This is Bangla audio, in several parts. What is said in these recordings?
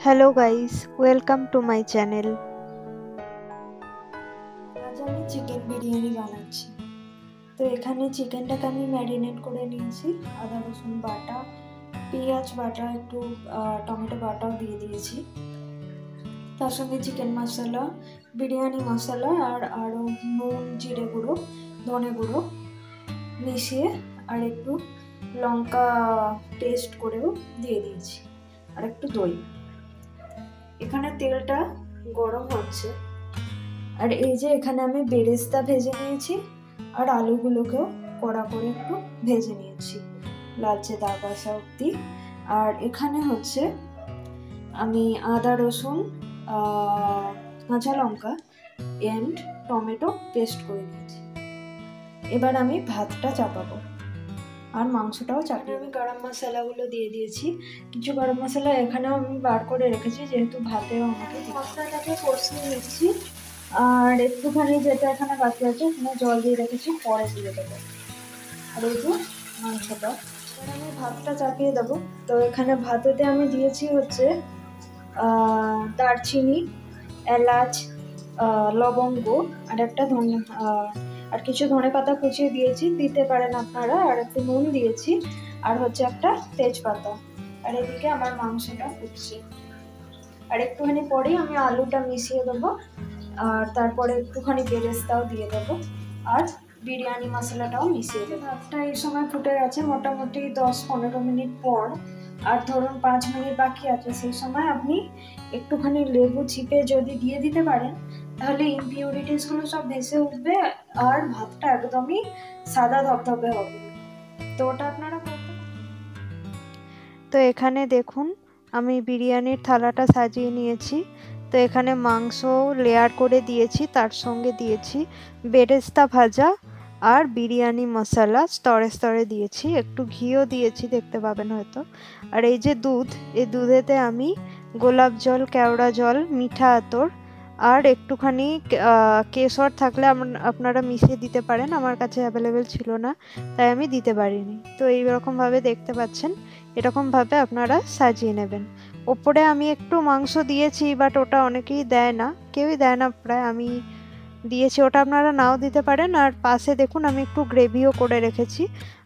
Hello guys, welcome to my channel. আজ আমি চিকেন বিরিয়ানি বানাচ্ছি। তো এখানে চিকেনটাকে আমি ম্যারিনেট করে নিয়েছি। আদা রসুন বাটা, পেঁয়াজ বাটা, একটু টমেটো বাটাও দিয়ে দিয়েছি। তার সঙ্গে চিকেন মশলা, বিরিয়ানি মশলা আর আরও নুন, জিরে গুঁড়ো, ধনে গুঁড়ো মিশিয়ে আর একটু লঙ্কা পেস্ট করেও দিয়ে দিয়েছি আর একটু দই। এখানে তেলটা গরম হচ্ছে আর এই যে এখানে আমি বেরেস্তা ভেজে নিয়েছি আর আলুগুলোকেও কড়া করে একটু ভেজে নিয়েছি লালচে দাগ আসা অব্দি। আর এখানে হচ্ছে আমি আদা রসুন, কাঁচা লঙ্কা এন্ড টমেটো পেস্ট করে নিয়েছি। এবার আমি ভাতটা চাপাবো আর মাংসটাও চাপিয়ে আমি গরম মশলাগুলো দিয়ে দিয়েছি। কিছু গরম মশলা এখানেও আমি বার করে রেখেছি, যেহেতু ভাতেও আমাকে মশলাটাকে কষিয়ে নিচ্ছি। আর একটুখানি যেটা এখানে বাকি আছে এখানে জল দিয়ে রেখেছি, পরে দিয়ে দেবো। আর এই যে মাংসটা আমি ভাতটা চাপিয়ে দেবো। তো এখানে ভাতেতে আমি দিয়েছি হচ্ছে দারচিনি, এলাচ, লবঙ্গ আর একটা আর কিছু ধনেপাতা কুচিয়ে দিয়েছি, দিতে পারেন আপনারা। আর একটু নুন দিয়েছি আর হচ্ছে একটা তেজপাতা। আর এদিকে আমার মাংসটা ফুটছে। আর একটুখানি পরেই আমি আলুটা মিশিয়ে দেবো আর তারপরে একটুখানি বেরেস্তাও দিয়ে দেবো আর বিরিয়ানি মশলাটাও মিশিয়ে দেবো। ভাতটা এই সময় ফুটে গেছে মোটামুটি 10-15 মিনিট পর। আর ধরুন 5 মিনিট বাকি আছে, সেই সময় আপনি একটুখানি লেবু চিপে যদি দিয়ে দিতে পারেন তাহলে ইমপিউরিটিসগুলো সব ভেসে উঠবে আর ভাতটা একদমই সাদা ধবধবে হবে। তো ওটা আপনারা করতে পারেন। তো এখানে দেখুন, আমি বিরিয়ানির থালাটা সাজিয়ে নিয়েছি। তো এখানে মাংস লেয়ার করে দিয়েছি, তার সঙ্গে দিয়েছি বেরেস্তা ভাজা আর বিরিয়ানি মশলা স্তরে স্তরে দিয়েছি, একটু ঘিও দিয়েছি, দেখতে পাবেন হয়তো। আর এই যে দুধ, এই দুধেতে আমি গোলাপ জল, কেওড়া জল, মিঠা আতর আর একটুখানি কেশর থাকলে আপনারা মিশিয়ে দিতে পারেন। আমার কাছে অ্যাভেলেবেল ছিল না, তাই আমি দিতে পারিনি। তো এইরকমভাবে দেখতে পাচ্ছেন, এরকমভাবে আপনারা সাজিয়ে নেবেন। ওপরে আমি একটু মাংস দিয়েছি, বাট ওটা অনেকেই দেয় না, কেউই দেয় না প্রায়, আমি দিয়েছি, ওটা আপনারা নাও দিতে পারেন। আর পাশে দেখুন আমি একটু গ্রেভিও করে রেখেছি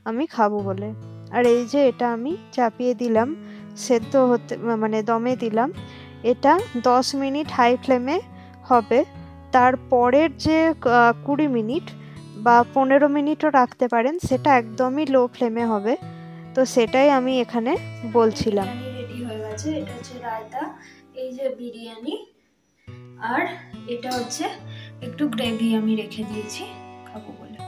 আমি খাবো বলে। আর এই যে এটা আমি চাপিয়ে দিলাম, সেদ্ধ হতে মানে দমে দিলাম। এটা 10 মিনিট হাই ফ্লেমে হবে। তারপরের যে 20 মিনিট বা 15 মিনিটও রাখতে পারেন, সেটা একদমই লো ফ্লেমে হবে। তো সেটাই আমি এখানে বলছিলাম। রেডি হয়ে গেছে। এটা হচ্ছে রায়তা, এই যে বিরিয়ানি, আর এটা হচ্ছে একটু গ্রেভি আমি রেখে দিয়েছি খাবো বলে।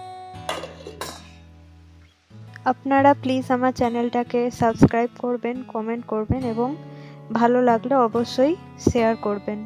আপনারা প্লিজ আমার চ্যানেলটাকে সাবস্ক্রাইব করবেন, কমেন্ট করবেন এবং ভালো লাগলে অবশ্যই শেয়ার করবেন।